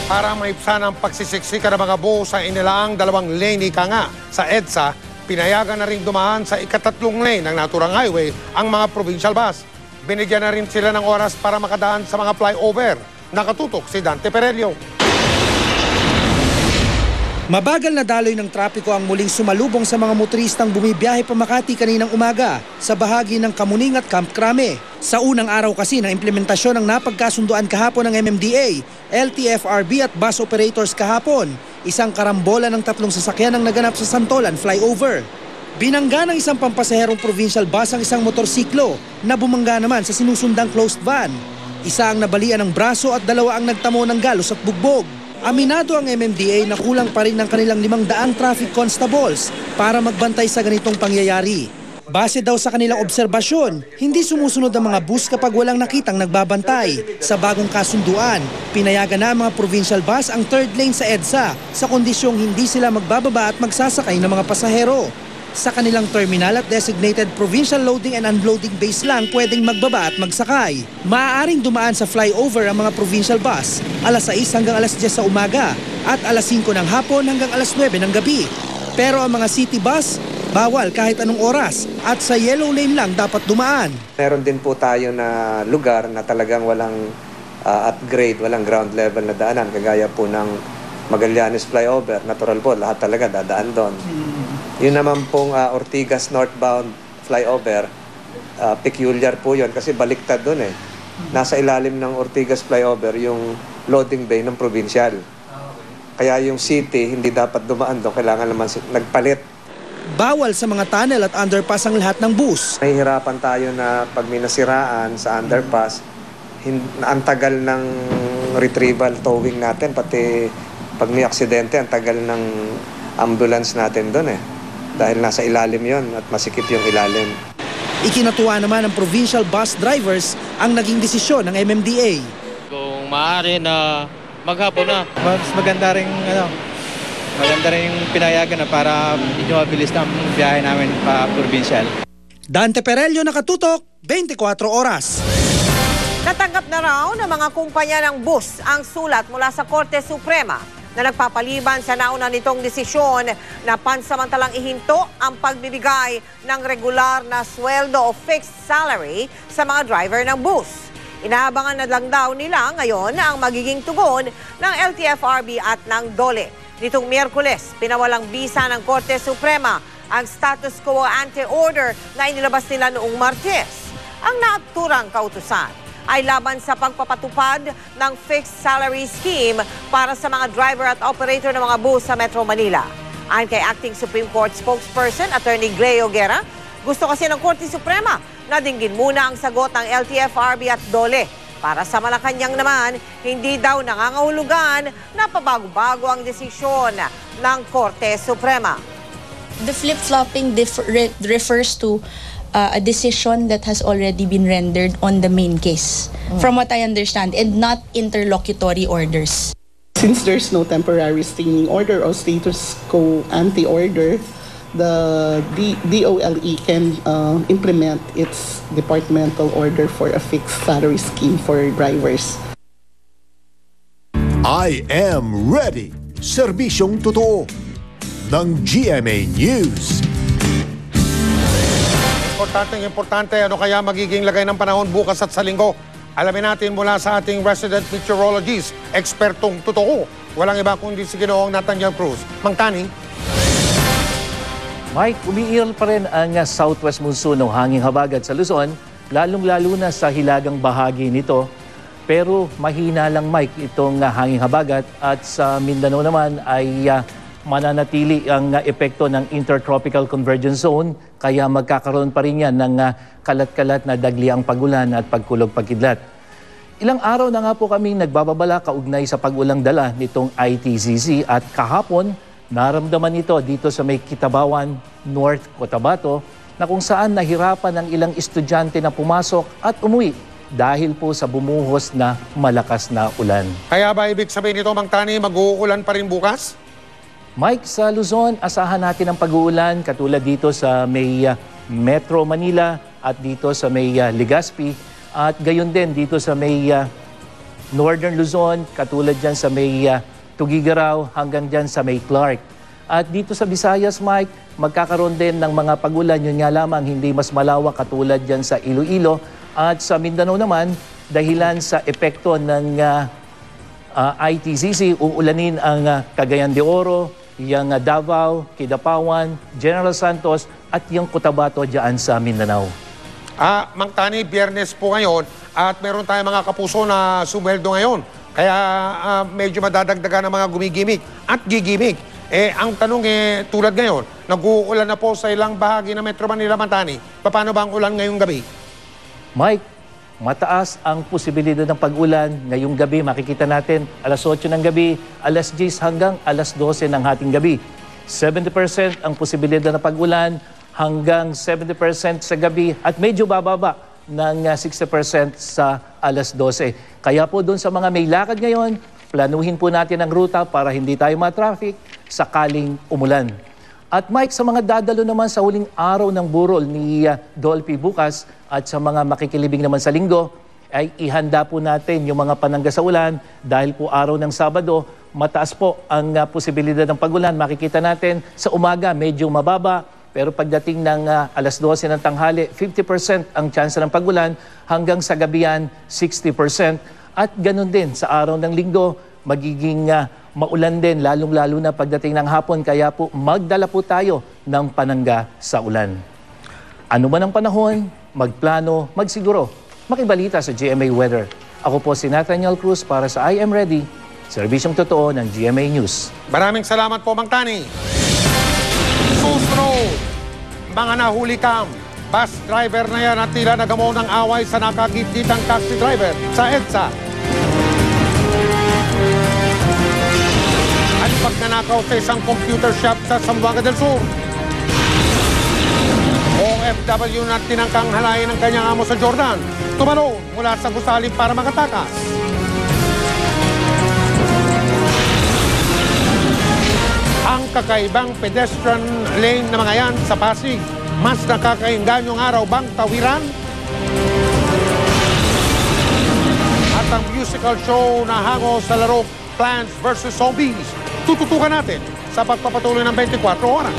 Para maipsan ang pagsisiksika ng mga buo sa inilaang 2 lane nga sa EDSA, pinayagan na rin dumaan sa ika-3 lane ng naturang highway ang mga provincial bus. Binigyan na rin sila ng oras para makadaan sa mga flyover. Nakatutok si Dante Perello. Mabagal na daloy ng trapiko ang muling sumalubong sa mga motoristang bumibiyahe pa Makati kaninang umaga sa bahagi ng Kamuning at Camp Crame. Sa unang araw kasi ng implementasyon ng napagkasunduan kahapon ng MMDA, LTFRB at bus operators kahapon, isang karambola ng 3 sasakyan ang naganap sa Santolan flyover. Binangga ng isang pampasaherong provincial bus ang isang motorsiklo na bumangga naman sa sinusundang closed van. Isa ang nabalian ng braso at 2 ang nagtamo ng galos at bugbog. Aminado ang MMDA na kulang pa rin ng kanilang 500 traffic constables para magbantay sa ganitong pangyayari. Base daw sa kanilang obserbasyon, hindi sumusunod ang mga bus kapag walang nakitang nagbabantay. Sa bagong kasunduan, pinayagan na ang mga provincial bus ang 3rd lane sa EDSA sa kondisyong hindi sila magbababa at magsasakay ng mga pasahero. Sa kanilang terminal at designated provincial loading and unloading base lang pwedeng magbaba at magsakay. Maaaring dumaan sa flyover ang mga provincial bus alas 6 hanggang alas 10 sa umaga at alas 5 ng hapon hanggang alas 9 ng gabi. Pero ang mga city bus, bawal kahit anong oras at sa yellow lane lang dapat dumaan. Meron din po tayo na lugar na talagang walang upgrade, walang ground level na daanan. Kagaya po ng Magallanes flyover, natural po, lahat talaga dadaan doon. Yun naman pong Ortigas northbound flyover, peculiar po yun kasi baliktad doon eh. Nasa ilalim ng Ortigas flyover yung loading bay ng provincial. Kaya yung city hindi dapat dumaan doon, kailangan naman nagpalit. Bawal sa mga tunnel at underpass ang lahat ng bus. Nahihirapan tayo na pag may nasiraan sa underpass, ang tagal ng retrieval towing natin, pati pag may aksidente, ang tagal ng ambulance natin doon eh. Dahil nasa ilalim yon at masikip yung ilalim. Ikinatuwa naman ng provincial bus drivers ang naging desisyon ng MMDA. Kung maaari na maghapon na. Mas maganda rin yung pinayagan na para medyo mabilis na ang biyahe namin pa provincial. Dante Perello, Nakatutok, 24 Oras. Natanggap na raw ng mga kumpanya ng bus ang sulat mula sa Korte Suprema na nagpapaliban sa nauna nitong desisyon na pansamantalang ihinto ang pagbibigay ng regular na sweldo o fixed salary sa mga driver ng bus. Inaabangan na lang daw nila ngayon ang magiging tugon ng LTFRB at ng DOLE. Nitong Miyerkules, pinawalang bisa ng Korte Suprema ang status quo ante order na inilabas nila noong Martes. Ang naturang kautusan ay laban sa pagpapatupad ng fixed salary scheme para sa mga driver at operator ng mga bus sa Metro Manila. Ayon kay Acting Supreme Court spokesperson Attorney Gleo Guerra, gusto kasi ng Korte Suprema na dinggin muna ang sagot ng LTFRB at DOLE. Para sa Malacanang naman, hindi daw nangangahulugan na pabago-bago ang desisyon ng Korte Suprema. The flip-flopping refers to a decision that has already been rendered on the main case, from what I understand, and not interlocutory orders. Since there's no temporary restraining order or status quo ante order, the DOLE can implement its departmental order for a fixed salary scheme for drivers. I am ready. Serbisyong totoo ng GMA News. Importante, ano kaya magiging lagay ng panahon bukas at sa linggo? Alamin natin mula sa ating resident meteorologist, ekspertong totoo. Walang iba kundi si Ginoong Nathaniel Cruz. Mang Taning. Mike, umiiral pa rin ang southwest monsoon o hanging habagat sa Luzon, lalong-lalo na sa hilagang bahagi nito. Pero mahina lang, Mike, itong hanging habagat at sa Mindanao naman ay mananatili ang epekto ng Intertropical Convergence Zone kaya magkakaroon pa rin yan ng kalat-kalat na dagliang pagulan at pagkulog-pagkidlat. Ilang araw na nga po kaming nagbababala kaugnay sa pag-ulang dala nitong ITCZ at kahapon naramdaman ito dito sa may Kitabawan, North Cotabato na kung saan nahirapan ang ilang estudyante na pumasok at umuwi dahil po sa bumuhos na malakas na ulan. Kaya ba ibig sabihin nito, Mang Tani, mag-uulan pa rin bukas? Mike, sa Luzon, asahan natin ang pag-uulan katulad dito sa may Metro Manila at dito sa may Legazpi at gayon din dito sa may Northern Luzon, katulad dyan sa may Tugigaraw hanggang dyan sa may Clark. At dito sa Visayas, Mike, magkakaroon din ng mga pag-ulan. Yun nga lamang, hindi mas malawak katulad dyan sa Iloilo. At sa Mindanao naman, dahilan sa epekto ng ITCC, uulanin ang Cagayan de Oro, yung Davao, Kidapawan, General Santos at yung Cotabato dyan sa Mindanao. Mang Tani, Biyernes po ngayon at meron tayong mga kapuso na sumweldo ngayon. Kaya medyo madadagdagan ng mga gumigimik at gigimik. Ang tanong tulad ngayon, nag-uulan na po sa ilang bahagi ng Metro Manila, Mang Tani. Paano ba ang ulan ngayong gabi? Mike, mataas ang posibilidad ng pag-ulan ngayong gabi. Makikita natin alas 8 ng gabi, alas 10 hanggang alas 12 ng hating gabi. 70% ang posibilidad ng pag-ulan hanggang 70% sa gabi at medyo bababa ng 60% sa alas 12. Kaya po doon sa mga may lakad ngayon, planuhin po natin ang ruta para hindi tayo ma-traffic sakaling umulan. At Mike, sa mga dadalo naman sa huling araw ng burol ni Dolphy bukas at sa mga makikilibing naman sa linggo, ay ihanda po natin yung mga panangga sa ulan dahil po araw ng Sabado, mataas po ang posibilidad ng pag-ulan. Makikita natin sa umaga medyo mababa, pero pagdating ng alas 12 ng tanghali, 50% ang chance ng pag-ulan hanggang sa gabihan 60%. At ganun din sa araw ng linggo, magiging maulan din lalong-lalo na pagdating ng hapon. Kaya po magdala po tayo ng panangga sa ulan. Ano man ang panahon, magplano, magsiguro. Makibalita sa GMA Weather. Ako po si Nathaniel Cruz para sa I Am Ready, serbisyong totoo ng GMA News. Maraming salamat po, Mang Tani. Susunod, mga nahuli kam, bus driver na yan at tila nagamo ng away sa nakagitgitang taxi driver sa EDSA. At pagnanakaw sa isang computer shop sa Zamboanga del Sur. OFW na tinangkang halayin ng kanyang amo sa Jordan, tumalon mula sa gusali para makatakas. Ang kakaibang pedestrian lane na mga yan sa Pasig, mas nakakainganyong araw bang tawiran? At ang musical show na hango sa laro Plants vs. Zombies, tututukan natin sa pagpapatuloy ng 24 oras.